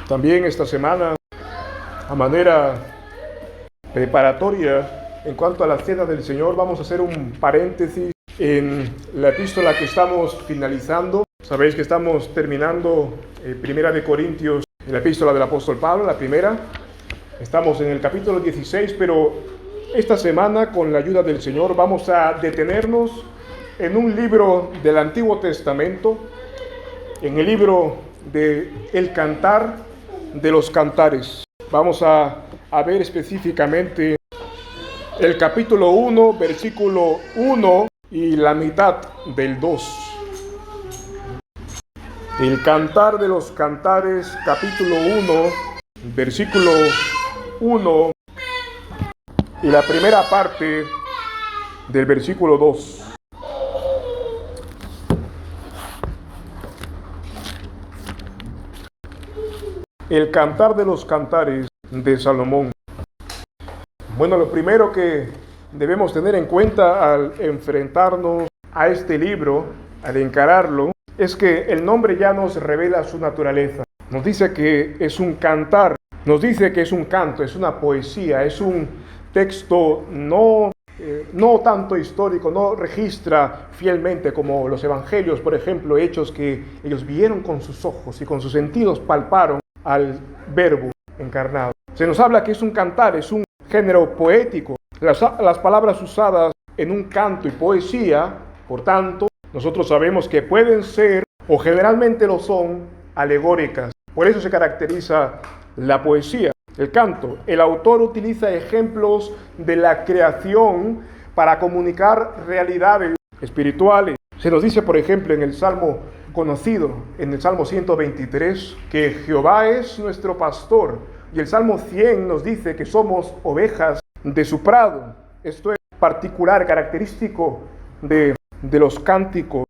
También esta semana, a manera preparatoria, en cuanto a la cena del Señor, vamos a hacer un paréntesis en la epístola que estamos finalizando. Sabéis que estamos terminando Primera de Corintios, la epístola del apóstol Pablo, la primera. Estamos en el capítulo 16, pero esta semana, con la ayuda del Señor, vamos a detenernos en un libro del Antiguo Testamento, en el libro de El Cantar de los Cantares. Vamos a ver específicamente el capítulo 1, versículo 1 y la mitad del 2. El Cantar de los Cantares, capítulo 1, versículo 1 y la primera parte del versículo 2. El Cantar de los Cantares de Salomón. Bueno, lo primero que debemos tener en cuenta al enfrentarnos a este libro, al encararlo, es que el nombre ya nos revela su naturaleza. Nos dice que es un cantar, nos dice que es un canto, es una poesía, es un texto no tanto histórico, no registra fielmente como los evangelios, por ejemplo, hechos que ellos vieron con sus ojos y con sus sentidos palparon al verbo encarnado. Se nos habla que es un cantar, es un género poético. Las palabras usadas en un canto y poesía, por tanto, nosotros sabemos que pueden ser, o generalmente lo son, alegóricas. Por eso se caracteriza la poesía, el canto. El autor utiliza ejemplos de la creación para comunicar realidades espirituales. Se nos dice, por ejemplo, en el Salmo conocido, en el Salmo 123, que Jehová es nuestro pastor. Y el Salmo 100 nos dice que somos ovejas de su prado. Esto es particular, característico de los cánticos.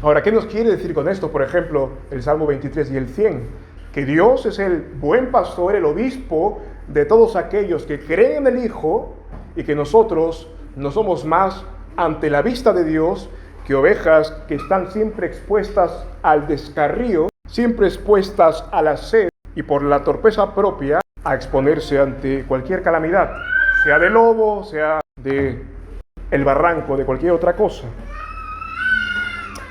Ahora, ¿qué nos quiere decir con esto? Por ejemplo, el Salmo 23 y el 100. Que Dios es el buen pastor, el obispo de todos aquellos que creen en el Hijo y que nosotros no somos más ante la vista de Dios que ovejas que están siempre expuestas al descarrío, siempre expuestas a la sed y por la torpeza propia a exponerse ante cualquier calamidad, sea de lobo, sea de el barranco, de cualquier otra cosa.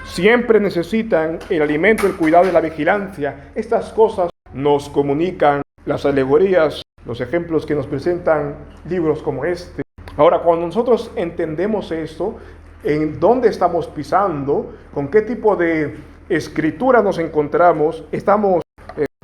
Siempre necesitan el alimento, el cuidado y la vigilancia. Estas cosas nos comunican las alegorías, los ejemplos que nos presentan libros como este. Ahora, cuando nosotros entendemos esto, en dónde estamos pisando, con qué tipo de escritura nos encontramos, estamos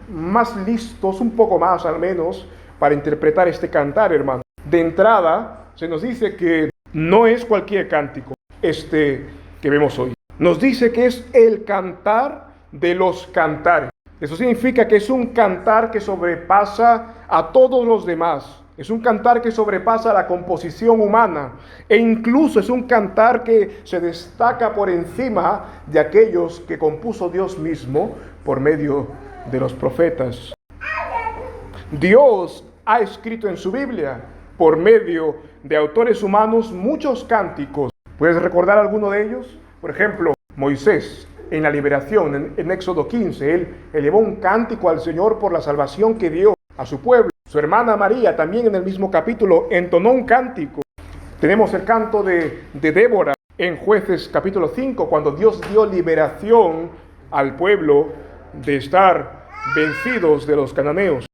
más listos, un poco más al menos, para interpretar este cantar, hermano. De entrada, se nos dice que no es cualquier cántico este que vemos hoy. Nos dice que es el cantar de los cantares. Eso significa que es un cantar que sobrepasa a todos los demás. Es un cantar que sobrepasa la composición humana e incluso es un cantar que se destaca por encima de aquellos que compuso Dios mismo por medio de los profetas. Dios ha escrito en su Biblia por medio de autores humanos muchos cánticos. ¿Puedes recordar alguno de ellos? Por ejemplo, Moisés en la liberación, en Éxodo 15, él elevó un cántico al Señor por la salvación que dio a su pueblo. Su hermana María también en el mismo capítulo entonó un cántico. Tenemos el canto de Débora en Jueces capítulo 5, cuando Dios dio liberación al pueblo de estar vencidos de los cananeos.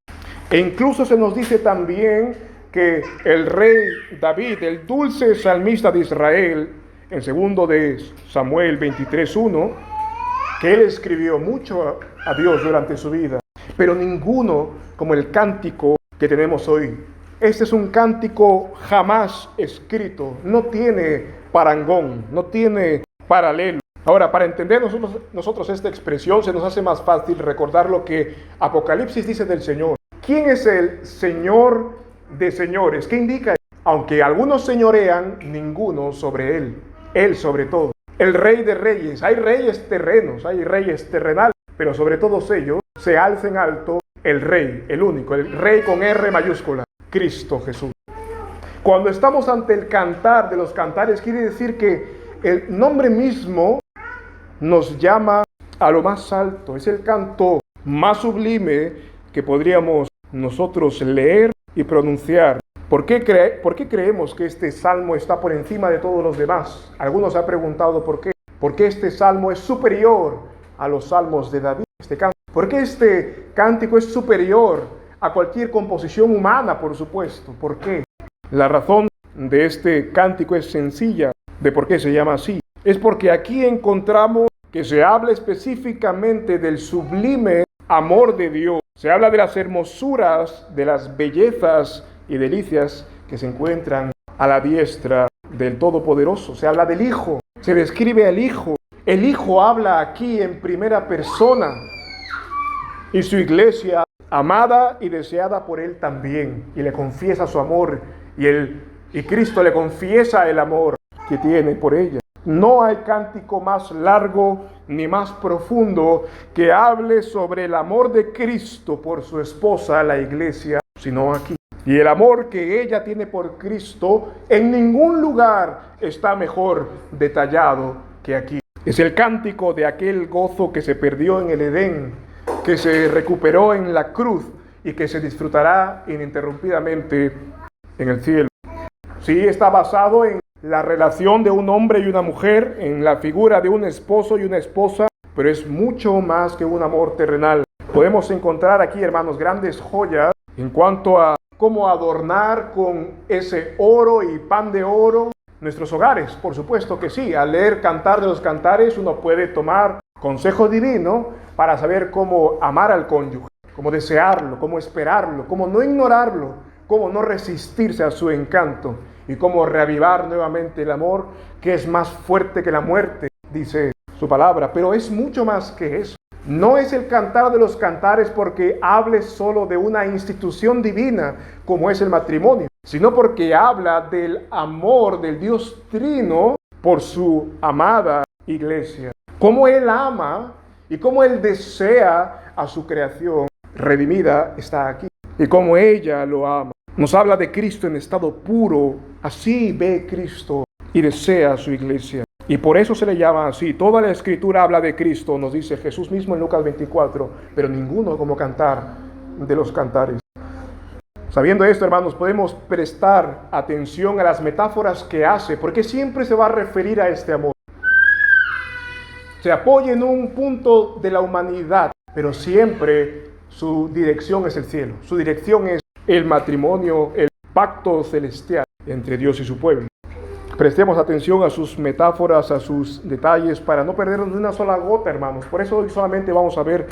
E incluso se nos dice también que el rey David, el dulce salmista de Israel, en segundo de Samuel 23:1, que él escribió mucho a Dios durante su vida, pero ninguno como el cántico que tenemos hoy. Este es un cántico jamás escrito, no tiene parangón, no tiene paralelo. Ahora, para entender nosotros esta expresión, se nos hace más fácil recordar lo que Apocalipsis dice del Señor. ¿Quién es el Señor de señores? ¿Qué indica? Aunque algunos señorean, ninguno sobre él. Él sobre todo. El Rey de Reyes. Hay reyes terrenos, hay reyes terrenales, pero sobre todos ellos se alza en alto el Rey, el único, el Rey con R mayúscula, Cristo Jesús. Cuando estamos ante el cantar de los cantares, quiere decir que el nombre mismo nos llama a lo más alto. Es el canto más sublime que podríamos nosotros leer y pronunciar. ¿Por qué creemos que este salmo está por encima de todos los demás? Algunos han preguntado por qué. ¿Por qué este salmo es superior a los salmos de David? ¿Por qué este cántico es superior a cualquier composición humana, por supuesto? ¿Por qué? La razón de este cántico es sencilla, de por qué se llama así. Es porque aquí encontramos que se habla específicamente del sublime amor de Dios. Se habla de las hermosuras, de las bellezas y delicias que se encuentran a la diestra del Todopoderoso. Se habla del Hijo, se describe al Hijo. El Hijo habla aquí en primera persona y su iglesia, amada y deseada por Él también, y le confiesa su amor, y Cristo le confiesa el amor que tiene por ella. No hay cántico más largo ni más profundo que hable sobre el amor de Cristo por su esposa, la iglesia, sino aquí. Y el amor que ella tiene por Cristo en ningún lugar está mejor detallado que aquí. Es el cántico de aquel gozo que se perdió en el Edén, que se recuperó en la cruz y que se disfrutará ininterrumpidamente en el cielo. Sí, está basado en la relación de un hombre y una mujer, en la figura de un esposo y una esposa, pero es mucho más que un amor terrenal. Podemos encontrar aquí, hermanos, grandes joyas en cuanto a cómo adornar con ese oro y pan de oro nuestros hogares. Por supuesto que sí, al leer Cantar de los Cantares uno puede tomar consejo divino para saber cómo amar al cónyuge, cómo desearlo, cómo esperarlo, cómo no ignorarlo, cómo no resistirse a su encanto y cómo reavivar nuevamente el amor que es más fuerte que la muerte, dice su palabra. Pero es mucho más que eso. No es el Cantar de los Cantares porque hable solo de una institución divina como es el matrimonio, sino porque habla del amor del Dios Trino por su amada iglesia. Cómo Él ama y cómo Él desea a su creación redimida está aquí. Y cómo ella lo ama. Nos habla de Cristo en estado puro. Así ve Cristo y desea a su iglesia. Y por eso se le llama así. Toda la Escritura habla de Cristo, nos dice Jesús mismo en Lucas 24, pero ninguno como Cantar de los Cantares. Sabiendo esto, hermanos, podemos prestar atención a las metáforas que hace, porque siempre se va a referir a este amor. Se apoya en un punto de la humanidad, pero siempre su dirección es el cielo. Su dirección es el matrimonio, el pacto celestial entre Dios y su pueblo. Prestemos atención a sus metáforas, a sus detalles, para no perdernos ni una sola gota, hermanos. Por eso hoy solamente vamos a ver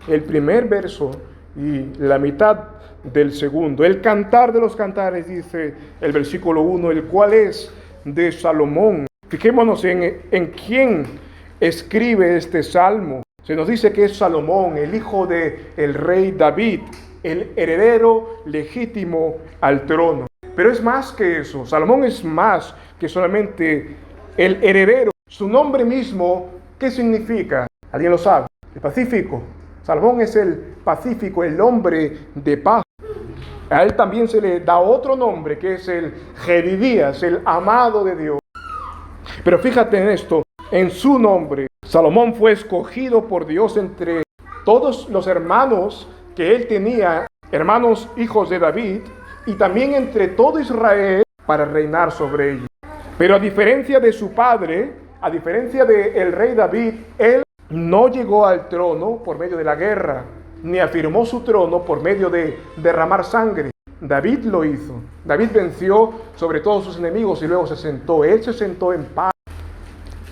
el primer verso y la mitad del segundo. El Cantar de los Cantares, dice el versículo 1, el cual es de Salomón. Fijémonos en quién escribe este salmo. Se nos dice que es Salomón, el hijo del rey David, el heredero legítimo al trono. Pero es más que eso. Salomón es más que solamente el heredero. Su nombre mismo, ¿qué significa? ¿Alguien lo sabe? El Pacífico. Salomón es el Pacífico, el hombre de paz. A él también se le da otro nombre, que es el Jedidías, el amado de Dios. Pero fíjate en esto, en su nombre, Salomón fue escogido por Dios entre todos los hermanos que él tenía, hermanos hijos de David, y también entre todo Israel para reinar sobre ellos. Pero a diferencia de su padre, a diferencia del rey David, él no llegó al trono por medio de la guerra, ni afirmó su trono por medio de derramar sangre. David lo hizo. David venció sobre todos sus enemigos y luego se sentó. Él se sentó en paz.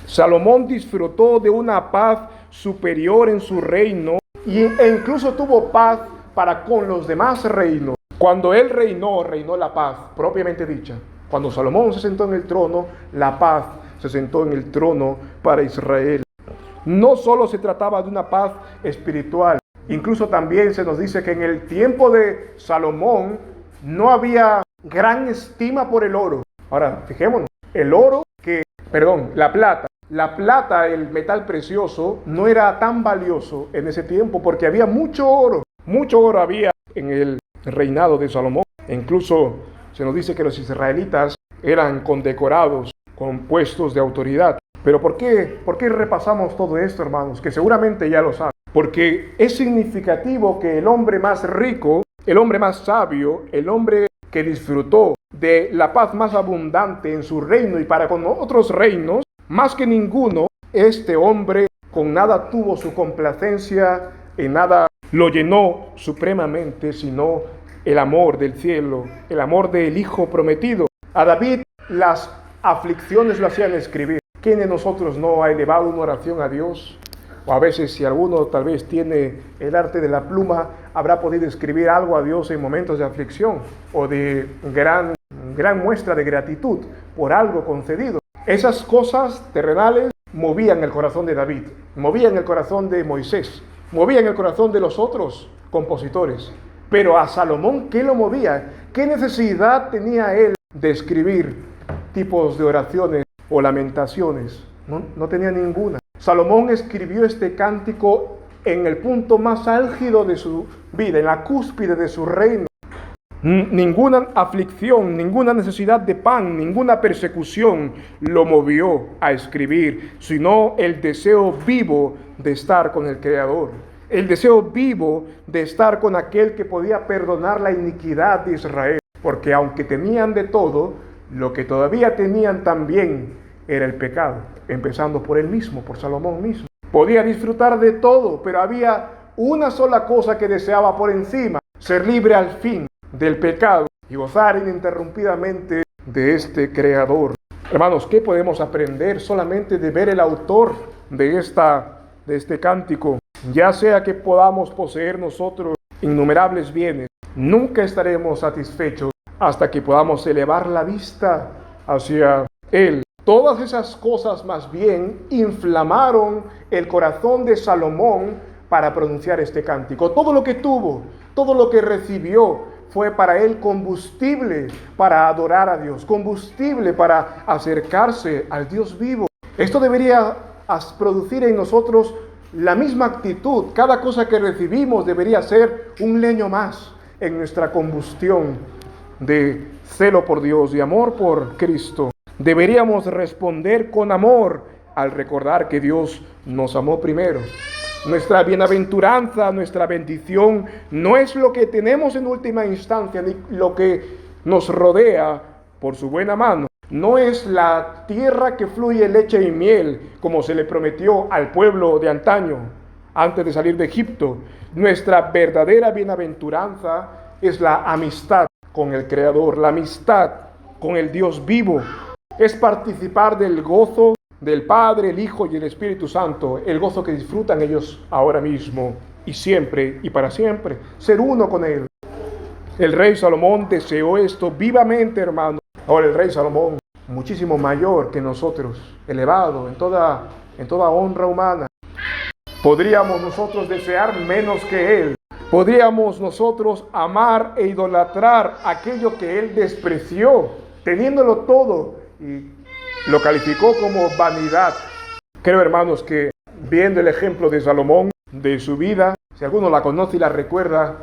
Salomón disfrutó de una paz superior en su reino e incluso tuvo paz para con los demás reinos. Cuando él reinó la paz propiamente dicha. Cuando Salomón se sentó en el trono, la paz se sentó en el trono para Israel. No solo se trataba de una paz espiritual, incluso también se nos dice que en el tiempo de Salomón no había gran estima por el oro. Ahora, fijémonos, la plata, el metal precioso, no era tan valioso en ese tiempo porque había mucho oro había en el reinado de Salomón. E incluso se nos dice que los israelitas eran condecorados con puestos de autoridad. Pero ¿por qué repasamos todo esto, hermanos? Que seguramente ya lo saben. porque es significativo que el hombre más rico, el hombre más sabio, el hombre que disfrutó de la paz más abundante en su reino y para con otros reinos, más que ninguno, este hombre con nada tuvo su complacencia, en nada lo llenó supremamente, sino el amor del cielo, el amor del Hijo prometido. A David las aflicciones lo hacían escribir. ¿Quién de nosotros no ha elevado una oración a Dios? O a veces, si alguno tal vez tiene el arte de la pluma, habrá podido escribir algo a Dios en momentos de aflicción o de gran muestra de gratitud por algo concedido. Esas cosas terrenales movían el corazón de David, movían el corazón de Moisés, movían el corazón de los otros compositores. Pero a Salomón, ¿qué lo movía? ¿Qué necesidad tenía él de escribir tipos de oraciones o lamentaciones? No tenía ninguna. Salomón escribió este cántico en el punto más álgido de su vida, en la cúspide de su reino. Ninguna aflicción, ninguna necesidad de pan, ninguna persecución lo movió a escribir, sino el deseo vivo de estar con el Creador, el deseo vivo de estar con aquel que podía perdonar la iniquidad de Israel, porque aunque tenían de todo, lo que todavía tenían también era el pecado, empezando por él mismo, por Salomón mismo. Podía disfrutar de todo, pero había una sola cosa que deseaba por encima: ser libre al fin del pecado y gozar ininterrumpidamente de este Creador. Hermanos, ¿qué podemos aprender solamente de ver el autor de este cántico? Ya sea que podamos poseer nosotros innumerables bienes, nunca estaremos satisfechos hasta que podamos elevar la vista hacia Él. Todas esas cosas más bien inflamaron el corazón de Salomón para pronunciar este cántico. Todo lo que tuvo, todo lo que recibió, fue para él combustible para adorar a Dios, combustible para acercarse al Dios vivo. Esto debería producir en nosotros la misma actitud. Cada cosa que recibimos debería ser un leño más en nuestra combustión de celo por Dios y amor por Cristo. Deberíamos responder con amor al recordar que Dios nos amó primero. Nuestra bienaventuranza, nuestra bendición, no es lo que tenemos en última instancia, ni lo que nos rodea por su buena mano. No es la tierra que fluye leche y miel, como se le prometió al pueblo de antaño, antes de salir de Egipto. Nuestra verdadera bienaventuranza es la amistad con el Creador, la amistad con el Dios vivo. Es participar del gozo del Padre, el Hijo y el Espíritu Santo, el gozo que disfrutan ellos ahora mismo y siempre y para siempre, ser uno con Él. El rey Salomón deseó esto vivamente, hermano. Ahora el rey Salomón, muchísimo mayor que nosotros, elevado en toda honra humana. ¿Podríamos nosotros desear menos que Él? ¿Podríamos nosotros amar e idolatrar aquello que Él despreció, teniéndolo todo y lo calificó como vanidad? Creo, hermanos, que viendo el ejemplo de Salomón, de su vida, si alguno la conoce y la recuerda,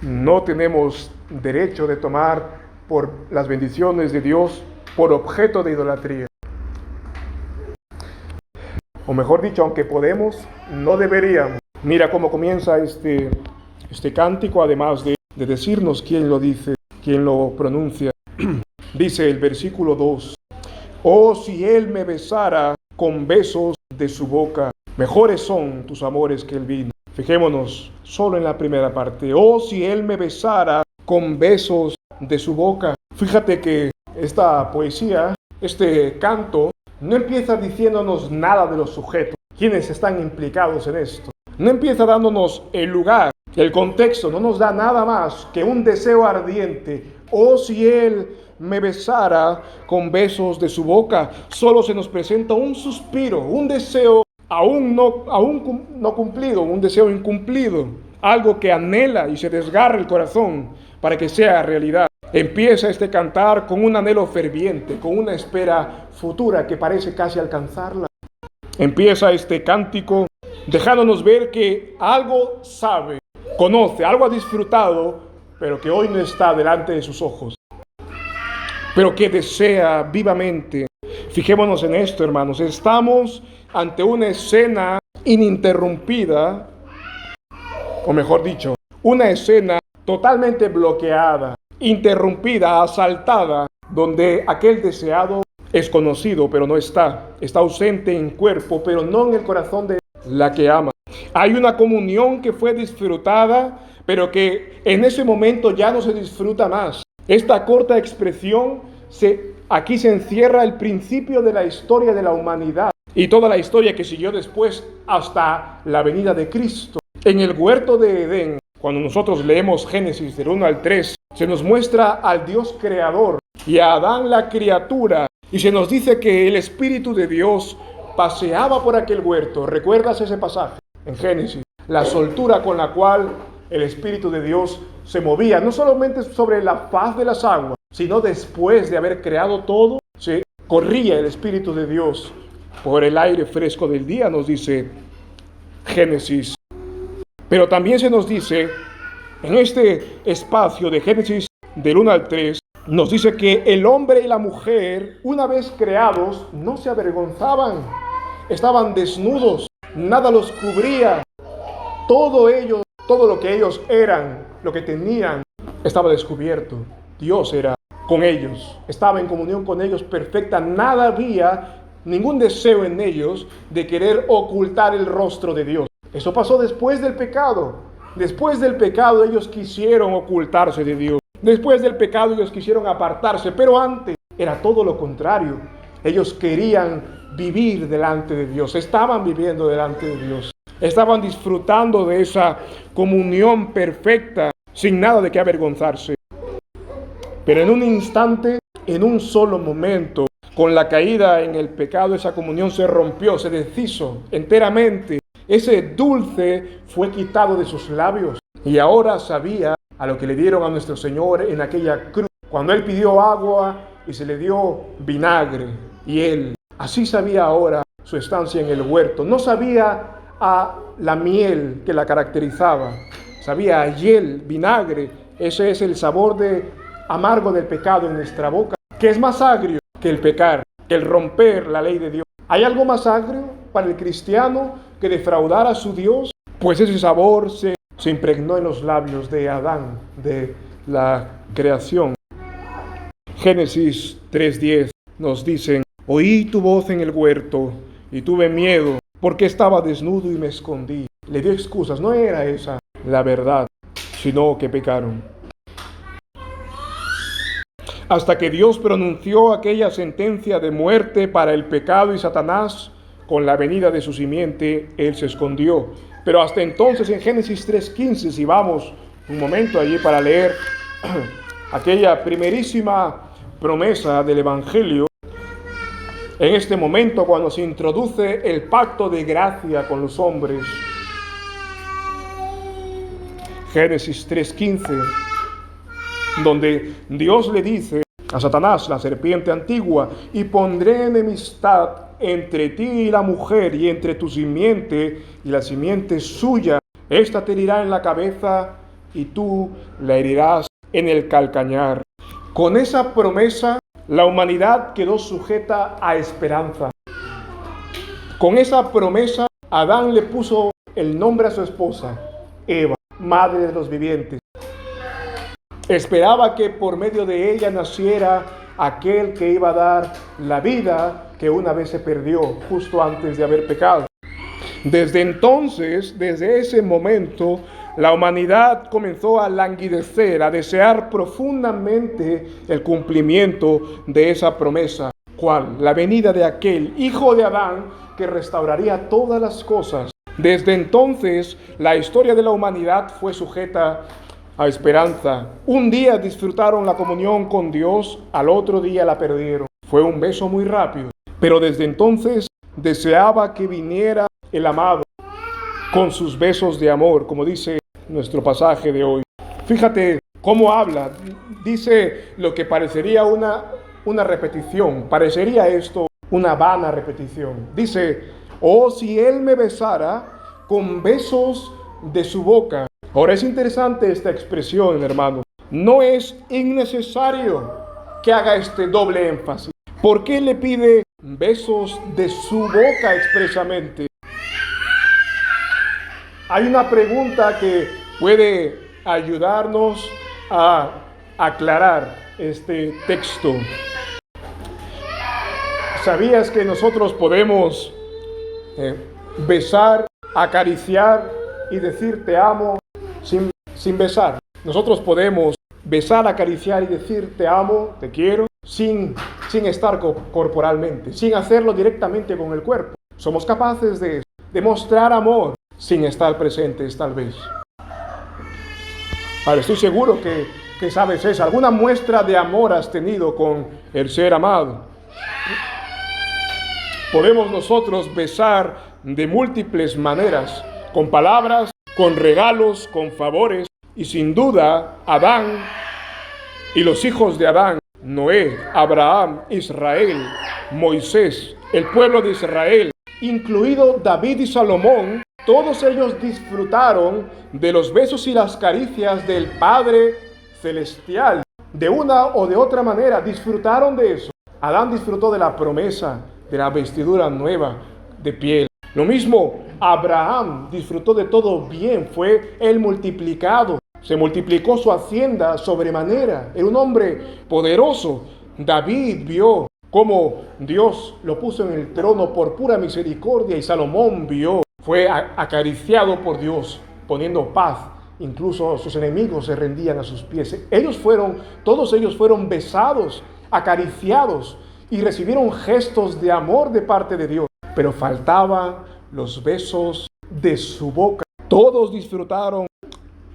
no tenemos derecho de tomar por las bendiciones de Dios por objeto de idolatría. O mejor dicho, aunque podemos, no deberíamos. Mira cómo comienza este cántico, además de decirnos quién lo dice, quién lo pronuncia. Dice el versículo 2: oh, si él me besara con besos de su boca, mejores son tus amores que el vino. Fijémonos solo en la primera parte. Oh, si él me besara con besos de su boca. Fíjate que esta poesía, este canto, no empieza diciéndonos nada de los sujetos, quienes están implicados en esto. No empieza dándonos el lugar, el contexto, no nos da nada más que un deseo ardiente. Oh, si él me besara con besos de su boca. Solo se nos presenta un suspiro, un deseo aún no cumplido, un deseo incumplido, algo que anhela y se desgarra el corazón para que sea realidad. Empieza este cantar con un anhelo ferviente, con una espera futura que parece casi alcanzarla. Empieza este cántico dejándonos ver que algo sabe, conoce, algo ha disfrutado, pero que hoy no está delante de sus ojos, pero que desea vivamente. Fijémonos en esto, hermanos. Estamos ante una escena ininterrumpida o mejor dicho, una escena totalmente bloqueada, interrumpida, asaltada, donde aquel deseado es conocido, pero no está. Está ausente en cuerpo, pero no en el corazón de la que ama. Hay una comunión que fue disfrutada, pero que en ese momento ya no se disfruta más. Esta corta expresión, aquí se encierra el principio de la historia de la humanidad y toda la historia que siguió después hasta la venida de Cristo. En el huerto de Edén, cuando nosotros leemos Génesis del 1 al 3, se nos muestra al Dios creador y a Adán la criatura, y se nos dice que el Espíritu de Dios paseaba por aquel huerto. ¿Recuerdas ese pasaje en Génesis? La soltura con la cual el Espíritu de Dios se movía, no solamente sobre la faz de las aguas, sino después de haber creado todo, se corría el Espíritu de Dios por el aire fresco del día, nos dice Génesis. Pero también se nos dice, en este espacio de Génesis del 1 al 3, nos dice que el hombre y la mujer, una vez creados, no se avergonzaban, estaban desnudos, nada los cubría, todo lo que ellos eran, lo que tenían, estaba descubierto. Dios era con ellos, estaba en comunión con ellos perfecta, nada había, ningún deseo en ellos de querer ocultar el rostro de Dios. Eso pasó después del pecado. Después del pecado ellos quisieron ocultarse de Dios. Después del pecado ellos quisieron apartarse, pero antes era todo lo contrario. Ellos querían vivir delante de Dios, estaban viviendo delante de Dios. Estaban disfrutando de esa comunión perfecta, sin nada de qué avergonzarse. Pero en un instante, en un solo momento, con la caída en el pecado, esa comunión se rompió, se deshizo enteramente. Ese dulce fue quitado de sus labios y ahora sabía a lo que le dieron a nuestro Señor en aquella cruz. Cuando Él pidió agua y se le dio vinagre, y Él así sabía ahora su estancia en el huerto. No sabía a la miel que la caracterizaba, sabía a hiel, vinagre. Ese es el sabor amargo del pecado en nuestra boca, que es más agrio que el pecar, que el romper la ley de Dios. ¿Hay algo más agrio para el cristiano que defraudar a su Dios? Pues ese sabor se impregnó en los labios de Adán, de la creación. Génesis 3:10 nos dicen: oí tu voz en el huerto y tuve miedo porque estaba desnudo y me escondí. Le dio excusas, no era esa la verdad, sino que pecaron. Hasta que Dios pronunció aquella sentencia de muerte para el pecado y Satanás, con la venida de su simiente, él se escondió. Pero hasta entonces en Génesis 3:15, si vamos un momento allí para leer aquella primerísima promesa del Evangelio, en este momento cuando se introduce el pacto de gracia con los hombres, Génesis 3:15, donde Dios le dice a Satanás, la serpiente antigua: y pondré enemistad entre ti y la mujer, y entre tu simiente y la simiente suya. Esta te herirá en la cabeza y tú la herirás en el calcañar. Con esa promesa, la humanidad quedó sujeta a esperanza. Con esa promesa, Adán le puso el nombre a su esposa, Eva, madre de los vivientes. Esperaba que por medio de ella naciera aquel que iba a dar la vida que una vez se perdió justo antes de haber pecado. Desde entonces, desde ese momento, la humanidad comenzó a languidecer, a desear profundamente el cumplimiento de esa promesa. ¿Cuál? La venida de aquel hijo de Adán que restauraría todas las cosas. Desde entonces, la historia de la humanidad fue sujeta a esperanza. Un día disfrutaron la comunión con Dios, al otro día la perdieron. Fue un beso muy rápido, pero desde entonces deseaba que viniera el amado con sus besos de amor, como dice nuestro pasaje de hoy. Fíjate cómo habla. Dice lo que parecería una repetición, parecería esto una vana repetición. Dice: oh, si él me besara con besos de su boca. Ahora es interesante esta expresión, hermano. No es innecesario que haga este doble énfasis. ¿Por qué le pide besos de su boca expresamente? hay una pregunta que puede ayudarnos a aclarar este texto. ¿Sabías que nosotros podemos besar, acariciar y decir te amo sin besar? Nosotros podemos besar, acariciar y decir te amo, te quiero, sin estar corporalmente, sin hacerlo directamente con el cuerpo. Somos capaces de mostrar amor sin estar presentes, tal vez. Ahora, estoy seguro que sabes eso. ¿Alguna muestra de amor has tenido con el ser amado? Podemos nosotros besar de múltiples maneras, con palabras, con regalos, con favores, y sin duda, Adán y los hijos de Adán, Noé, Abraham, Israel, Moisés, el pueblo de Israel, incluido David y Salomón, todos ellos disfrutaron de los besos y las caricias del Padre Celestial. De una o de otra manera disfrutaron de eso. Adán disfrutó de la promesa, de la vestidura nueva de piel. Lo mismo, Abraham disfrutó de todo bien, fue el multiplicado. Se multiplicó su hacienda sobremanera. Era un hombre poderoso. David vio cómo Dios lo puso en el trono por pura misericordia, y Salomón vio, fue acariciado por Dios, poniendo paz. Incluso sus enemigos se rendían a sus pies. Todos ellos fueron besados, acariciados y recibieron gestos de amor de parte de Dios. Pero faltaban los besos de su boca. Todos disfrutaron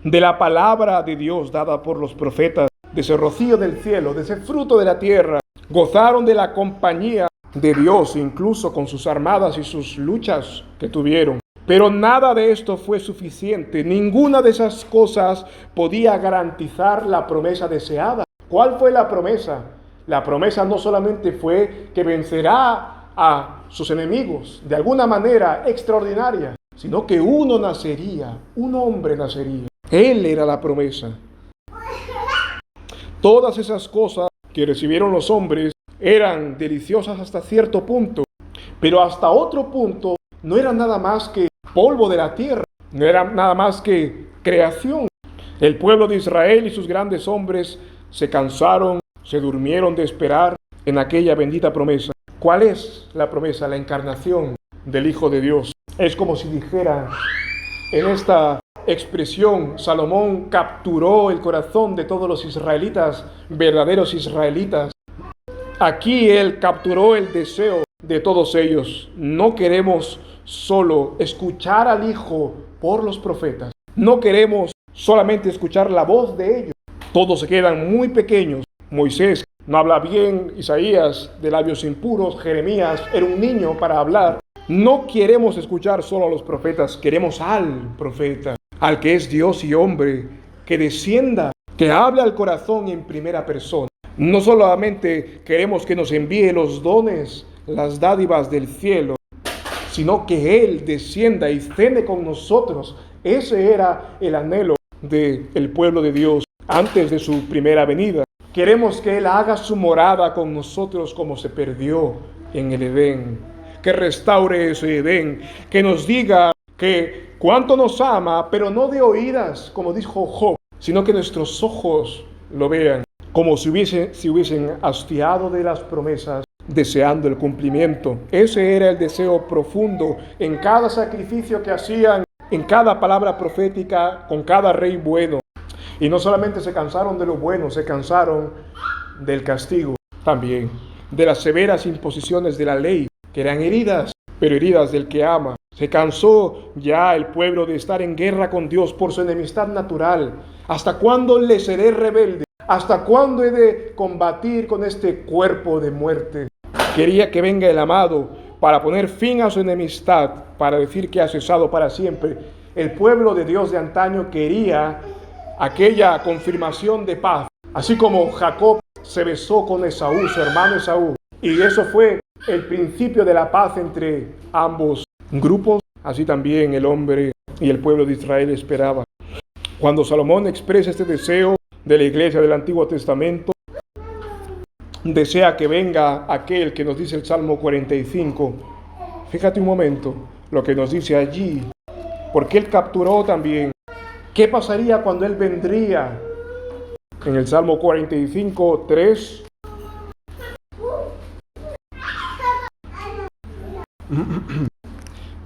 de la palabra de Dios dada por los profetas, de ese rocío del cielo, de ese fruto de la tierra. Gozaron de la compañía de Dios, incluso con sus armadas y sus luchas que tuvieron. Pero nada de esto fue suficiente. Ninguna de esas cosas podía garantizar la promesa deseada. ¿Cuál fue la promesa? La promesa no solamente fue que vencerá a sus enemigos de alguna manera extraordinaria, sino que un hombre nacería. Él era la promesa. Todas esas cosas que recibieron los hombres eran deliciosas hasta cierto punto, pero hasta otro punto no eran nada más que polvo de la tierra, no eran nada más que creación. El pueblo de Israel y sus grandes hombres se cansaron, se durmieron de esperar en aquella bendita promesa. ¿Cuál es la promesa? La encarnación del Hijo de Dios. Es como si dijera en esta expresión, Salomón capturó el corazón de todos los israelitas, verdaderos israelitas. Aquí él capturó el deseo de todos ellos. No queremos solo escuchar al Hijo por los profetas. No queremos solamente escuchar la voz de ellos. Todos se quedan muy pequeños. Moisés no habla bien, Isaías de labios impuros, Jeremías era un niño para hablar. No queremos escuchar solo a los profetas, queremos al profeta, al que es Dios y hombre, que descienda, que hable al corazón en primera persona. No solamente queremos que nos envíe los dones, las dádivas del cielo, sino que Él descienda y cene con nosotros. Ese era el anhelo del pueblo de Dios antes de su primera venida. Queremos que Él haga su morada con nosotros como se perdió en el Edén. Que restaure ese Edén, que nos diga que cuánto nos ama, pero no de oídas, como dijo Job, sino que nuestros ojos lo vean, como si hubiesen hastiado de las promesas, deseando el cumplimiento. Ese era el deseo profundo en cada sacrificio que hacían, en cada palabra profética, con cada rey bueno. Y no solamente se cansaron de lo bueno, se cansaron del castigo también, de las severas imposiciones de la ley, que eran heridas, pero heridas del que ama. Se cansó ya el pueblo de estar en guerra con Dios por su enemistad natural. ¿Hasta cuándo le seré rebelde? ¿Hasta cuándo he de combatir con este cuerpo de muerte? Quería que venga el amado para poner fin a su enemistad, para decir que ha cesado para siempre. El pueblo de Dios de antaño quería aquella confirmación de paz. Así como Jacob se besó con Esaú, su hermano Esaú, y eso fue el principio de la paz entre ambos grupos, así también el hombre y el pueblo de Israel esperaba. Cuando Salomón expresa este deseo de la iglesia del Antiguo Testamento, desea que venga aquel que nos dice el Salmo 45. Fíjate un momento lo que nos dice allí. porque Él capturó también. ¿Qué pasaría cuando Él vendría? En el Salmo 45, 3.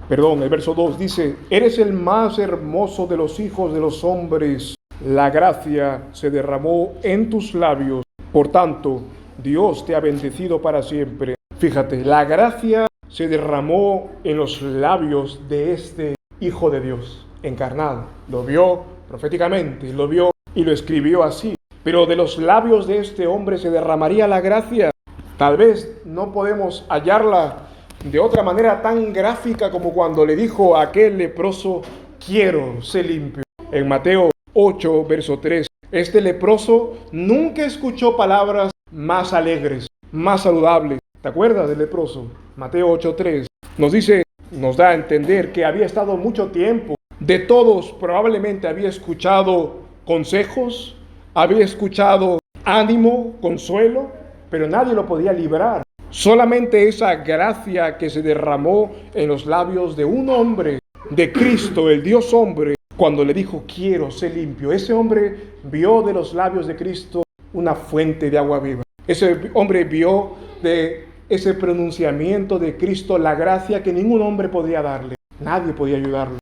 Perdón, el verso 2 dice: eres el más hermoso de los hijos de los hombres. La gracia se derramó en tus labios. Por tanto, Dios te ha bendecido para siempre. Fíjate, la gracia se derramó en los labios de este Hijo de Dios encarnado. Lo vio proféticamente, lo vio y lo escribió así. Pero de los labios de este hombre se derramaría la gracia. Tal vez no podemos hallarla de otra manera tan gráfica como cuando le dijo a aquel leproso: quiero ser limpio. En Mateo 8, verso 3, este leproso nunca escuchó palabras más alegres, más saludables. ¿Te acuerdas del leproso? Mateo 8, 3 nos dice, nos da a entender que había estado mucho tiempo. De todos probablemente había escuchado consejos, había escuchado ánimo, consuelo, pero nadie lo podía librar. Solamente esa gracia que se derramó en los labios de un hombre, de Cristo, el Dios hombre, cuando le dijo: quiero ser limpio. Ese hombre vio de los labios de Cristo una fuente de agua viva. Ese hombre vio de ese pronunciamiento de Cristo la gracia que ningún hombre podía darle. Nadie podía ayudarlo.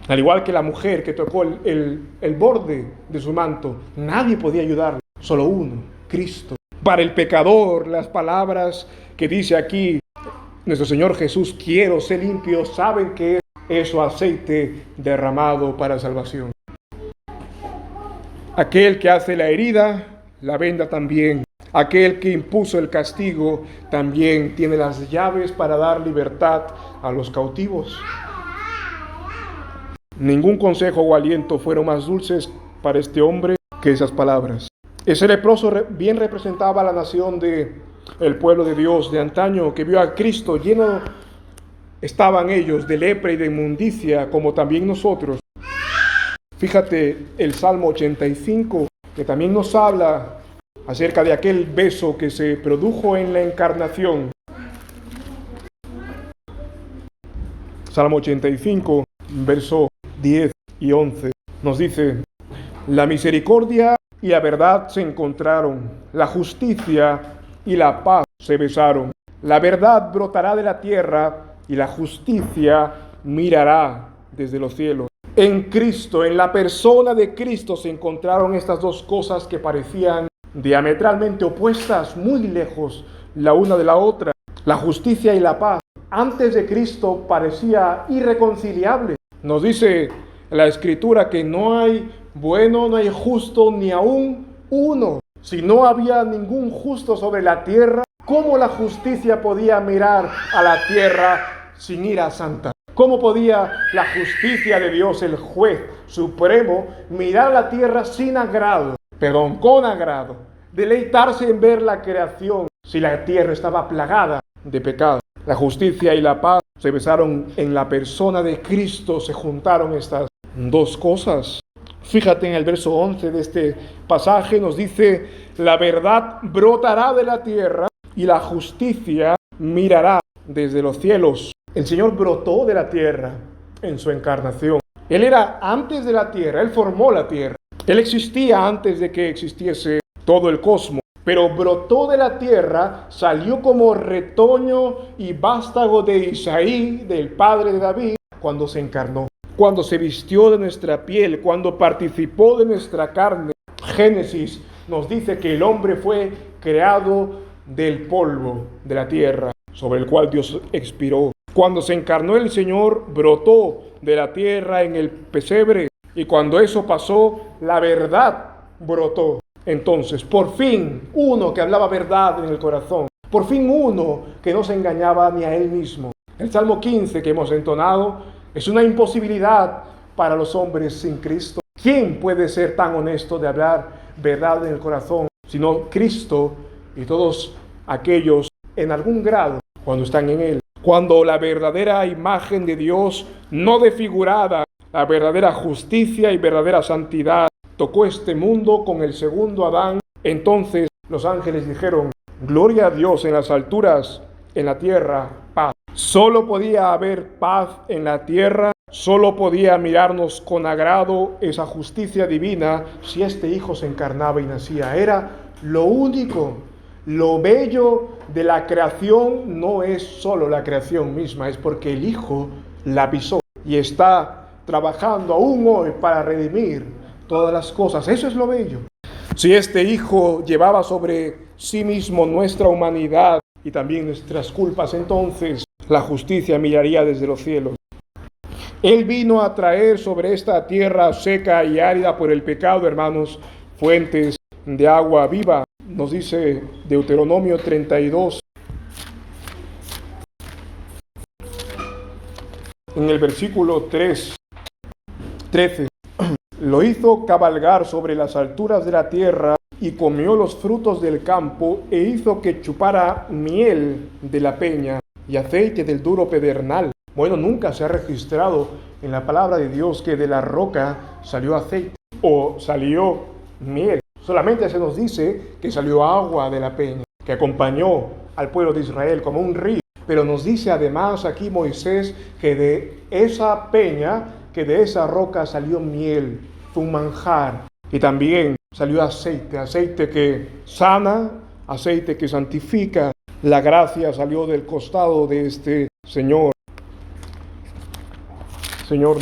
Al igual que la mujer que tocó el borde de su manto, nadie podía ayudarlo. Solo uno, Cristo. Para el pecador, las palabras que dice aquí nuestro Señor Jesús: quiero ser limpio, saben que es eso aceite derramado para salvación. Aquel que hace la herida, la venda también. Aquel que impuso el castigo también tiene las llaves para dar libertad a los cautivos. Ningún consejo o aliento fueron más dulces para este hombre que esas palabras. Ese leproso bien representaba a la nación del pueblo de Dios de antaño, que vio a Cristo lleno, estaban ellos de lepra y de inmundicia, como también nosotros. Fíjate el Salmo 85, que también nos habla acerca de aquel beso que se produjo en la encarnación. Salmo 85, verso 10 y 11, nos dice: la misericordia y la verdad se encontraron, la justicia y la paz se besaron. La verdad brotará de la tierra y la justicia mirará desde los cielos. En Cristo, en la persona de Cristo, se encontraron estas dos cosas que parecían diametralmente opuestas, muy lejos la una de la otra. La justicia y la paz. Antes de Cristo parecía irreconciliable. Nos dice la Escritura que no hay bueno, no hay justo, ni aún uno. Si no había ningún justo sobre la tierra, ¿cómo la justicia podía mirar a la tierra sin ira santa? ¿Cómo podía la justicia de Dios, el juez supremo, mirar a la tierra sin agrado, con agrado, deleitarse en ver la creación si la tierra estaba plagada de pecado? La justicia y la paz se besaron en la persona de Cristo, se juntaron estas dos cosas. Fíjate en el verso 11 de este pasaje, nos dice: la verdad brotará de la tierra y la justicia mirará desde los cielos. El Señor brotó de la tierra en su encarnación. Él era antes de la tierra, Él formó la tierra. Él existía antes de que existiese todo el cosmos. Pero brotó de la tierra, salió como retoño y vástago de Isaí, del padre de David, cuando se encarnó. Cuando se vistió de nuestra piel, cuando participó de nuestra carne. Génesis nos dice que el hombre fue creado del polvo de la tierra, sobre el cual Dios expiró. Cuando se encarnó el Señor, brotó de la tierra en el pesebre, y cuando eso pasó, la verdad brotó. Entonces, por fin, uno que hablaba verdad en el corazón, por fin uno que no se engañaba ni a él mismo. El Salmo 15 que hemos entonado es una imposibilidad para los hombres sin Cristo. ¿Quién puede ser tan honesto de hablar verdad en el corazón sino Cristo y todos aquellos en algún grado cuando están en Él? Cuando la verdadera imagen de Dios, no desfigurada, la verdadera justicia y verdadera santidad, tocó este mundo con el segundo Adán, entonces los ángeles dijeron: gloria a Dios en las alturas, en la tierra paz. Solo podía haber paz en la tierra solo podía mirarnos con agrado esa justicia divina si este Hijo se encarnaba y nacía. Era lo único. Lo bello de la creación no es solo la creación misma, es porque el Hijo la pisó y está trabajando aún hoy para redimir todas las cosas. Eso es lo bello. Si este Hijo llevaba sobre sí mismo nuestra humanidad y también nuestras culpas, entonces la justicia miraría desde los cielos. Él vino a traer sobre esta tierra seca y árida por el pecado, hermanos, fuentes de agua viva. Nos dice Deuteronomio 32, en el versículo 13. Lo hizo cabalgar sobre las alturas de la tierra y comió los frutos del campo e hizo que chupara miel de la peña y aceite del duro pedernal. Bueno, nunca se ha registrado en la palabra de Dios que de la roca salió aceite o salió miel. Solamente se nos dice que salió agua de la peña, que acompañó al pueblo de Israel como un río. Pero nos dice además aquí Moisés que de esa peña, que de esa roca salió miel, fue un manjar. Y también salió aceite, aceite que sana, aceite que santifica. La gracia salió del costado de este Señor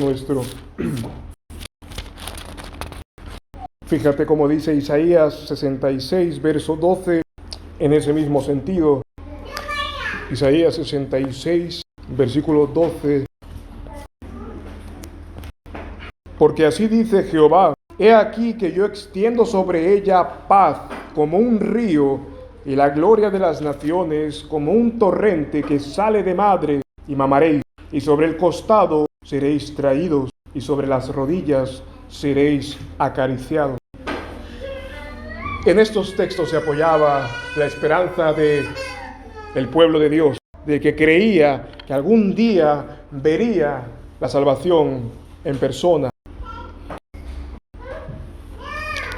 nuestro. Fíjate cómo dice Isaías 66, verso 12, en ese mismo sentido. Isaías 66, versículo 12. Porque así dice Jehová: he aquí que yo extiendo sobre ella paz como un río, y la gloria de las naciones como un torrente que sale de madre, y mamaréis, y sobre el costado seréis traídos, y sobre las rodillas seréis acariciados. En estos textos se apoyaba la esperanza del pueblo de Dios, de que creía que algún día vería la salvación en persona.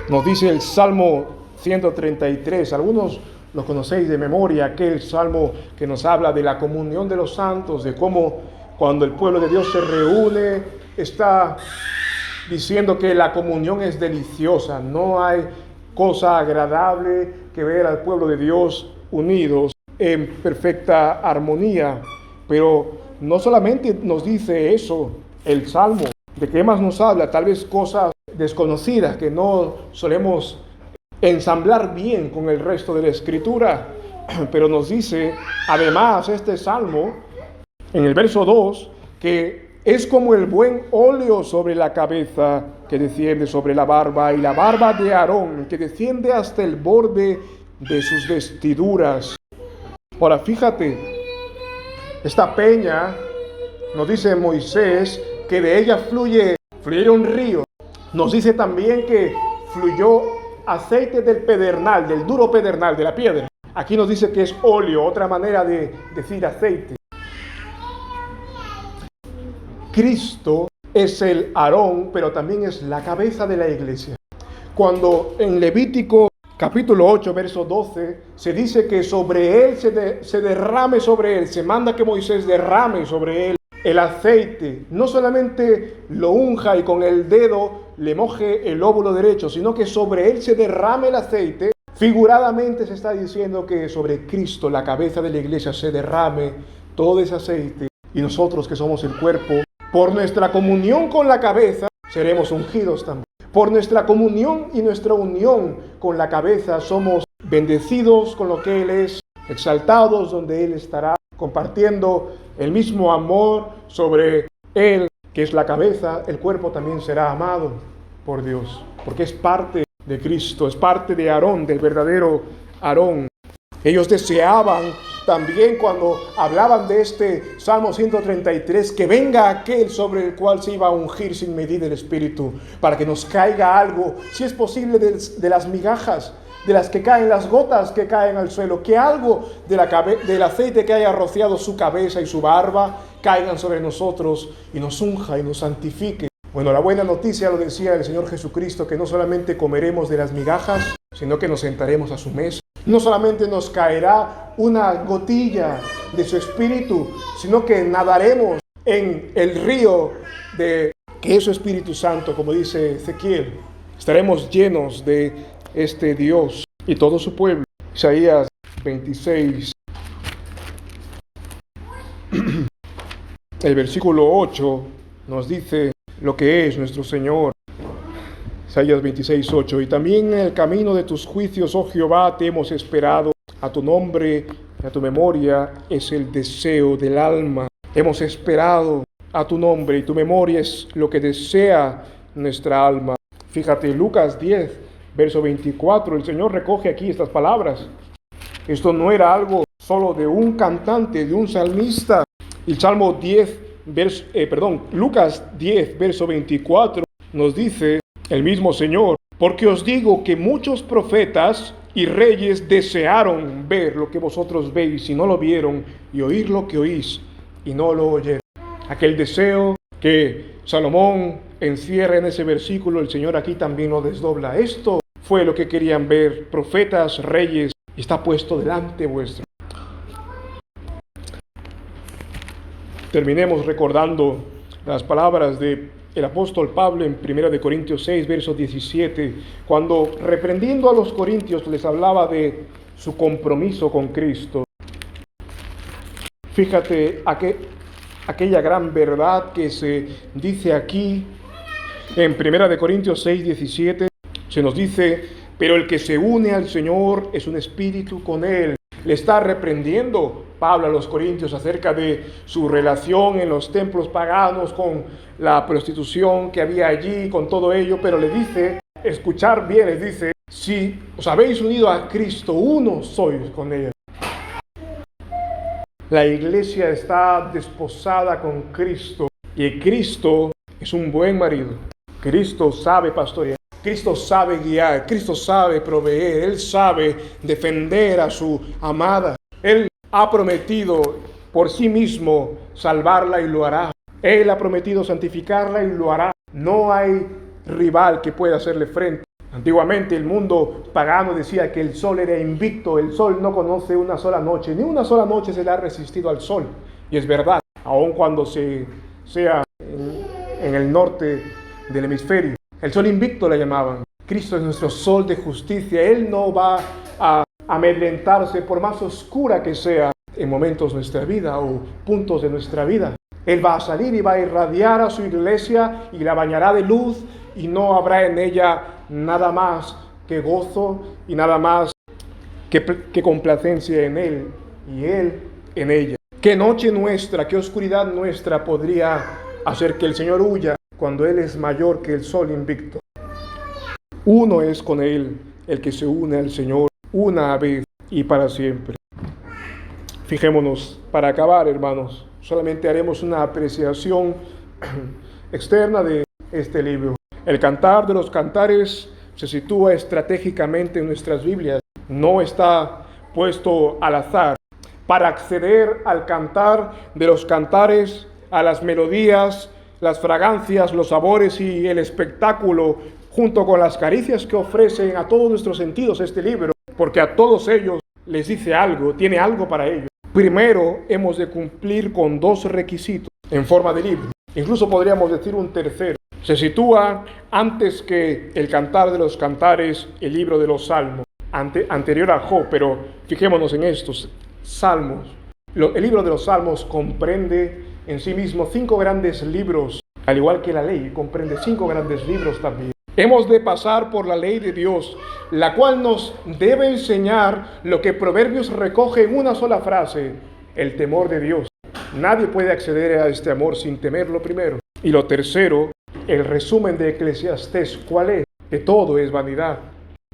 Nos dice el Salmo 133, algunos lo conocéis de memoria, aquel salmo que nos habla de la comunión de los santos, de cómo cuando el pueblo de Dios se reúne, está diciendo que la comunión es deliciosa, no hay cosa agradable que ver al pueblo de Dios unidos en perfecta armonía. Pero no solamente nos dice eso el Salmo, ¿de qué más nos habla? Tal vez cosas desconocidas que no solemos ensamblar bien con el resto de la Escritura, pero nos dice además este Salmo, en el verso 2, que es como el buen óleo sobre la cabeza que desciende sobre la barba, y la barba de Aarón que desciende hasta el borde de sus vestiduras. Ahora fíjate, esta peña, nos dice Moisés, que de ella fluyeron ríos. Nos dice también que fluyó aceite del pedernal, del duro pedernal, de la piedra. Aquí nos dice que es óleo, otra manera de decir aceite. Cristo es el Aarón, pero también es la cabeza de la iglesia. Cuando en Levítico capítulo 8, verso 12, se dice que sobre él se derrame sobre él, se manda que Moisés derrame sobre él el aceite, no solamente lo unja y con el dedo le moje el lóbulo derecho, sino que sobre él se derrame el aceite. Figuradamente se está diciendo que sobre Cristo, la cabeza de la iglesia, se derrame todo ese aceite, y nosotros que somos el cuerpo, por nuestra comunión con la cabeza, seremos ungidos también. Por nuestra comunión y nuestra unión con la cabeza, somos bendecidos con lo que Él es, exaltados donde Él estará, compartiendo el mismo amor sobre Él, que es la cabeza. El cuerpo también será amado por Dios, porque es parte de Cristo, es parte de Aarón, del verdadero Aarón. Ellos deseaban también, cuando hablaban de este Salmo 133, que venga aquel sobre el cual se iba a ungir sin medida el Espíritu, para que nos caiga algo, si es posible, de las migajas, de las que caen, las gotas que caen al suelo, que algo del aceite que haya rociado su cabeza y su barba caigan sobre nosotros y nos unja y nos santifique. Bueno, la buena noticia lo decía el Señor Jesucristo, que no solamente comeremos de las migajas, sino que nos sentaremos a su mesa. No solamente nos caerá una gotilla de su Espíritu, sino que nadaremos en el río de que es su Espíritu Santo, como dice Ezequiel. Estaremos llenos de este Dios y todo su pueblo. Isaías 26, el versículo 8 nos dice lo que es nuestro Señor. Isaías 26, 8. Y también en el camino de tus juicios, oh Jehová, te hemos esperado. A tu nombre y a tu memoria es el deseo del alma. Hemos esperado a tu nombre y tu memoria es lo que desea nuestra alma. Fíjate, Lucas 10, verso 24, el Señor recoge aquí estas palabras. Esto no era algo solo de un cantante, de un salmista. El Salmo 10, Lucas 10, verso 24, nos dice el mismo Señor: porque os digo que muchos profetas y reyes desearon ver lo que vosotros veis y no lo vieron, y oír lo que oís y no lo oyeron. Aquel deseo que Salomón encierra en ese versículo, el Señor aquí también lo desdobla. Esto fue lo que querían ver profetas, reyes, y está puesto delante vuestro. Terminemos recordando las palabras del apóstol Pablo en 1 Corintios 6, verso 17, cuando reprendiendo a los corintios les hablaba de su compromiso con Cristo. Fíjate aquella gran verdad que se dice aquí en 1 Corintios 6, 17, se nos dice: pero el que se une al Señor es un espíritu con Él. Le está reprendiendo Pablo a los corintios acerca de su relación en los templos paganos, con la prostitución que había allí, con todo ello, pero le dice, escuchar bien, les dice: si os habéis unido a Cristo, uno sois con Él. La iglesia está desposada con Cristo y Cristo es un buen marido. Cristo sabe pastorear, Cristo sabe guiar, Cristo sabe proveer, Él sabe defender a su amada. Él ha prometido por sí mismo salvarla y lo hará. Él ha prometido santificarla y lo hará. No hay rival que pueda hacerle frente. Antiguamente el mundo pagano decía que el sol era invicto, el sol no conoce una sola noche, ni una sola noche se le ha resistido al sol. Y es verdad, aun cuando sea en el norte del hemisferio. El sol invicto le llamaban. Cristo es nuestro sol de justicia. Él no va a amedrentarse por más oscura que sea en momentos de nuestra vida o puntos de nuestra vida. Él va a salir y va a irradiar a su iglesia y la bañará de luz, y no habrá en ella nada más que gozo y nada más que complacencia en Él y Él en ella. ¿Qué noche nuestra, qué oscuridad nuestra podría hacer que el Señor huya cuando Él es mayor que el sol invicto? Uno es con Él el que se une al Señor una vez y para siempre. Fijémonos, para acabar, hermanos, solamente haremos una apreciación externa de este libro. El Cantar de los Cantares se sitúa estratégicamente en nuestras Biblias. No está puesto al azar. Para acceder al Cantar de los Cantares, a las melodías, las fragancias, los sabores y el espectáculo, junto con las caricias que ofrecen a todos nuestros sentidos este libro, porque a todos ellos les dice algo, tiene algo para ellos. Primero, hemos de cumplir con dos requisitos en forma de libro. Incluso podríamos decir un tercero. Se sitúa antes que el Cantar de los Cantares, el libro de los Salmos, anterior a Job, pero fijémonos en estos Salmos. El libro de los Salmos comprende en sí mismo 5 grandes libros, al igual que la ley, comprende 5 grandes libros también. Hemos de pasar por la ley de Dios, la cual nos debe enseñar lo que Proverbios recoge en una sola frase: el temor de Dios. Nadie puede acceder a este amor sin temerlo primero. Y lo tercero, el resumen de Eclesiastés, ¿cuál es? Que todo es vanidad.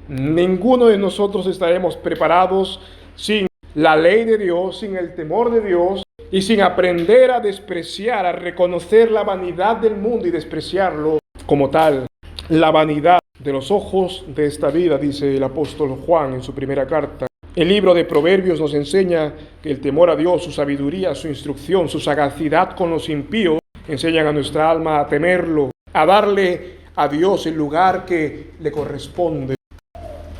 Ninguno de nosotros estaremos preparados sin la ley de Dios, sin el temor de Dios y sin aprender a despreciar, a reconocer la vanidad del mundo y despreciarlo como tal. La vanidad de los ojos de esta vida, dice el apóstol Juan en su primera carta. El libro de Proverbios nos enseña que el temor a Dios, su sabiduría, su instrucción, su sagacidad con los impíos, enseñan a nuestra alma a temerlo, a darle a Dios el lugar que le corresponde.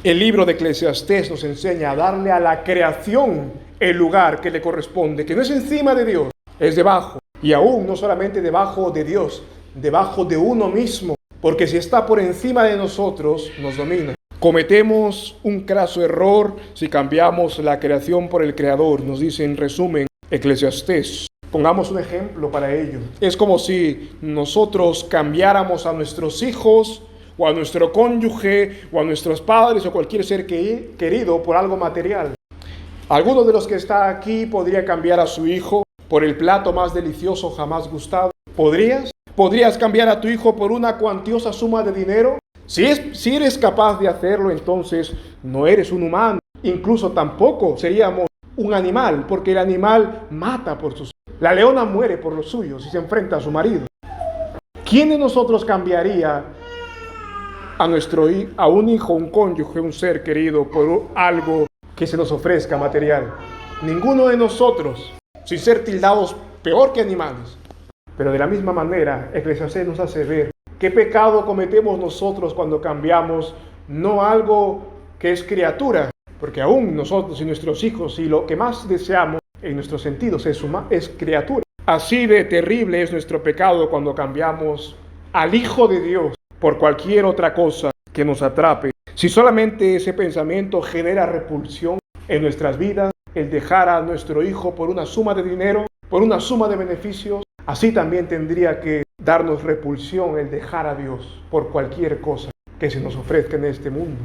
El libro de Eclesiastés nos enseña a darle a la creación el lugar que le corresponde, que no es encima de Dios, es debajo. Y aún no solamente debajo de Dios, debajo de uno mismo, porque si está por encima de nosotros, nos domina. Cometemos un craso error si cambiamos la creación por el Creador, nos dice en resumen Eclesiastés. Pongamos un ejemplo para ello. Es como si nosotros cambiáramos a nuestros hijos o a nuestro cónyuge o a nuestros padres o cualquier ser querido por algo material. Alguno de los que está aquí podría cambiar a su hijo por el plato más delicioso jamás gustado. ¿Podrías? ¿Podrías cambiar a tu hijo por una cuantiosa suma de dinero? Si eres capaz de hacerlo, entonces no eres un humano. Incluso tampoco seríamos un animal, porque el animal mata por sus... La leona muere por los suyos y se enfrenta a su marido. ¿Quién de nosotros cambiaría a un hijo, un cónyuge, un ser querido por algo que se nos ofrezca material? Ninguno de nosotros, sin ser tildados peor que animales. Pero de la misma manera, Eclesiastés nos hace ver qué pecado cometemos nosotros cuando cambiamos no algo que es criatura, porque aún nosotros y nuestros hijos, y lo que más deseamos en nuestros sentidos es criatura. Así de terrible es nuestro pecado cuando cambiamos al Hijo de Dios por cualquier otra cosa que nos atrape. Si solamente ese pensamiento genera repulsión en nuestras vidas, el dejar a nuestro hijo por una suma de dinero, por una suma de beneficios, así también tendría que darnos repulsión el dejar a Dios por cualquier cosa que se nos ofrezca en este mundo.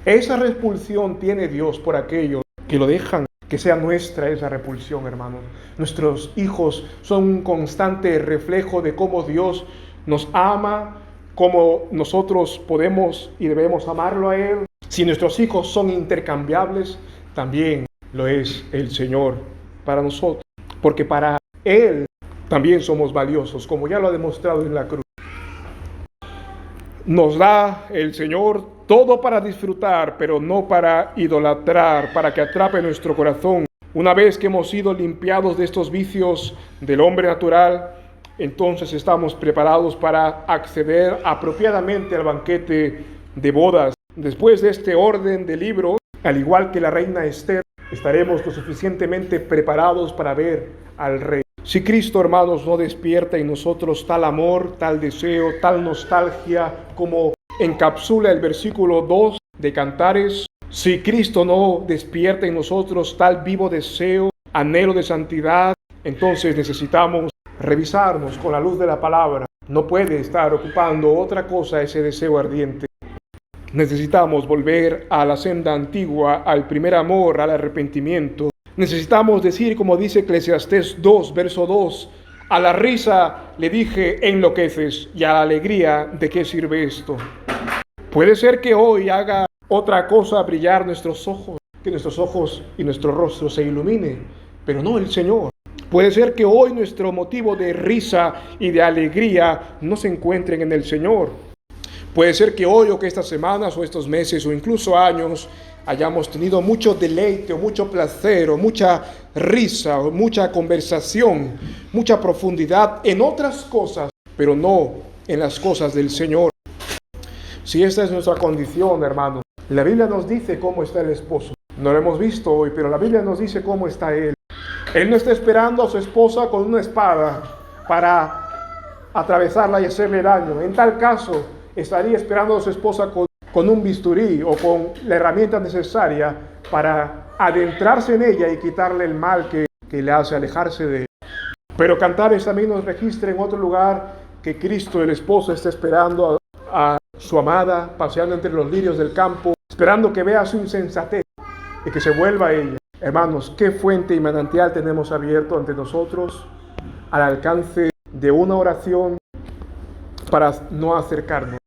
Esa repulsión tiene Dios por aquellos que lo dejan, que sea nuestra esa repulsión, hermanos. Nuestros hijos son un constante reflejo de cómo Dios nos ama, cómo nosotros podemos y debemos amarlo a Él. Si nuestros hijos son intercambiables, también lo es el Señor para nosotros, porque para Él también somos valiosos, como ya lo ha demostrado en la cruz. Nos da el Señor todo para disfrutar, pero no para idolatrar, para que atrape nuestro corazón. Una vez que hemos sido limpiados de estos vicios del hombre natural, entonces estamos preparados para acceder apropiadamente al banquete de bodas. Después de este orden de libros, al igual que la reina Esther, estaremos lo suficientemente preparados para ver al Rey. Si Cristo, hermanos, no despierta en nosotros tal amor, tal deseo, tal nostalgia, como encapsula el versículo 2 de Cantares, si Cristo no despierta en nosotros tal vivo deseo, anhelo de santidad, entonces necesitamos revisarnos con la luz de la palabra. No puede estar ocupando otra cosa ese deseo ardiente. Necesitamos volver a la senda antigua, al primer amor, al arrepentimiento. Necesitamos decir, como dice Eclesiastés 2, verso 2, a la risa le dije enloqueces, y a la alegría, ¿de qué sirve esto? Puede ser que hoy haga otra cosa brillar nuestros ojos, que nuestros ojos y nuestro rostro se ilumine, pero no el Señor. Puede ser que hoy nuestro motivo de risa y de alegría no se encuentren en el Señor. Puede ser que hoy o que estas semanas o estos meses o incluso años hayamos tenido mucho deleite o mucho placer o mucha risa o mucha conversación, mucha profundidad en otras cosas, pero no en las cosas del Señor. Si esta es nuestra condición, hermanos, la Biblia nos dice cómo está el esposo. No lo hemos visto hoy, pero la Biblia nos dice cómo está él. Él no está esperando a su esposa con una espada para atravesarla y hacerle daño. En tal caso, estaría esperando a su esposa con un bisturí o con la herramienta necesaria para adentrarse en ella y quitarle el mal que le hace alejarse de él. Pero Cantares también nos registra en otro lugar que Cristo, el esposo, está esperando a su amada, paseando entre los lirios del campo, esperando que vea su insensatez y que se vuelva a ella. Hermanos, ¿qué fuente y manantial tenemos abierto ante nosotros al alcance de una oración para no acercarnos?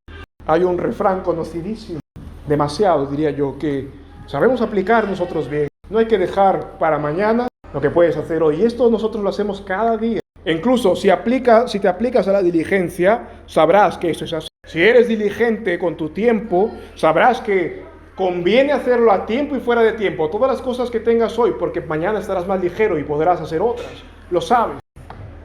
Hay un refrán conocidísimo, demasiado diría yo, que sabemos aplicar nosotros bien. No hay que dejar para mañana lo que puedes hacer hoy. Y esto nosotros lo hacemos cada día. E incluso si te aplicas a la diligencia, sabrás que eso es así. Si eres diligente con tu tiempo, sabrás que conviene hacerlo a tiempo y fuera de tiempo. Todas las cosas que tengas hoy, porque mañana estarás más ligero y podrás hacer otras. Lo sabes.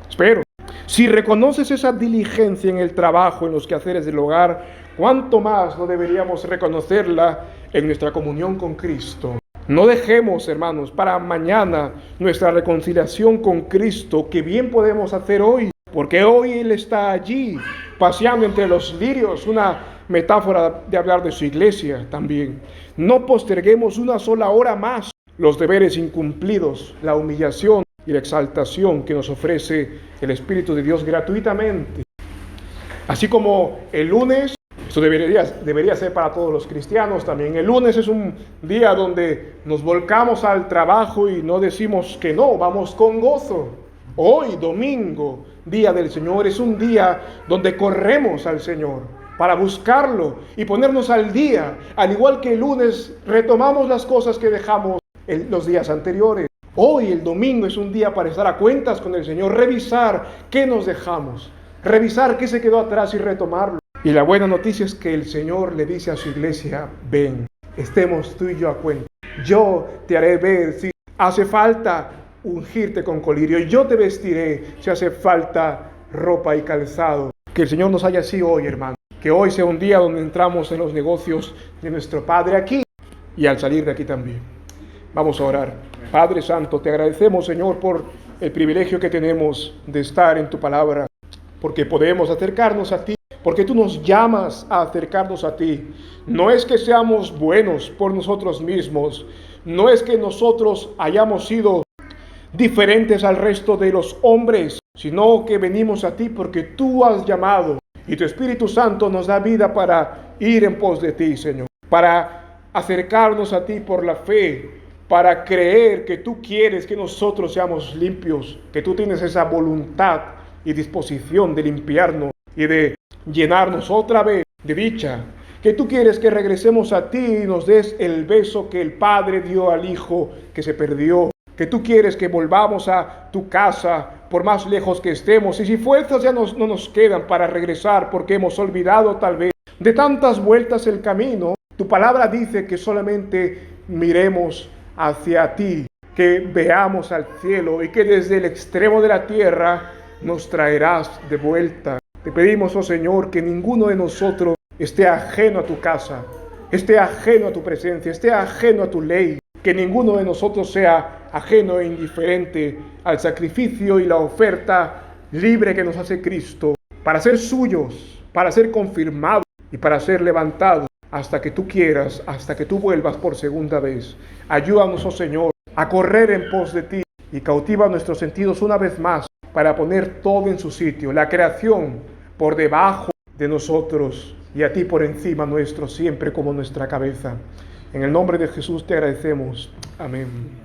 Espero. Si reconoces esa diligencia en el trabajo, en los quehaceres del hogar, ¿cuánto más no deberíamos reconocerla en nuestra comunión con Cristo? No dejemos, hermanos, para mañana nuestra reconciliación con Cristo, que bien podemos hacer hoy, porque hoy Él está allí, paseando entre los lirios, una metáfora de hablar de su iglesia también. No posterguemos una sola hora más los deberes incumplidos, la humillación y la exaltación que nos ofrece el Espíritu de Dios gratuitamente. Así como el lunes, esto debería ser para todos los cristianos también. El lunes es un día donde nos volcamos al trabajo y no decimos que no, vamos con gozo. Hoy, domingo, día del Señor, es un día donde corremos al Señor para buscarlo y ponernos al día. Al igual que el lunes, retomamos las cosas que dejamos los días anteriores. Hoy, el domingo, es un día para estar a cuentas con el Señor, revisar qué nos dejamos, revisar qué se quedó atrás y retomarlo. Y la buena noticia es que el Señor le dice a su iglesia: ven, estemos tú y yo a cuenta. Yo te haré ver si hace falta ungirte con colirio, y yo te vestiré si hace falta ropa y calzado. Que el Señor nos haya así hoy, hermano. Que hoy sea un día donde entramos en los negocios de nuestro Padre aquí y al salir de aquí también. Vamos a orar. Padre Santo, te agradecemos, Señor, por el privilegio que tenemos de estar en tu palabra, porque podemos acercarnos a ti, porque tú nos llamas a acercarnos a ti. No es que seamos buenos por nosotros mismos, no es que nosotros hayamos sido diferentes al resto de los hombres, sino que venimos a ti porque tú has llamado y tu Espíritu Santo nos da vida para ir en pos de ti, Señor, para acercarnos a ti por la fe, para creer que tú quieres que nosotros seamos limpios, que tú tienes esa voluntad y disposición de limpiarnos y de llenarnos otra vez de dicha, que tú quieres que regresemos a ti y nos des el beso que el Padre dio al Hijo que se perdió, que tú quieres que volvamos a tu casa por más lejos que estemos, y si fuerzas ya no nos quedan para regresar porque hemos olvidado tal vez de tantas vueltas el camino, tu palabra dice que solamente miremos hacia ti, que veamos al cielo y que desde el extremo de la tierra nos traerás de vuelta. Te pedimos, oh Señor, que ninguno de nosotros esté ajeno a tu casa, esté ajeno a tu presencia, esté ajeno a tu ley, que ninguno de nosotros sea ajeno e indiferente al sacrificio y la oferta libre que nos hace Cristo, para ser suyos, para ser confirmados y para ser levantados hasta que tú quieras, hasta que tú vuelvas por segunda vez. Ayúdanos, oh Señor, a correr en pos de ti y cautiva nuestros sentidos una vez más para poner todo en su sitio, la creación por debajo de nosotros y a ti por encima nuestro, siempre como nuestra cabeza. En el nombre de Jesús te agradecemos. Amén.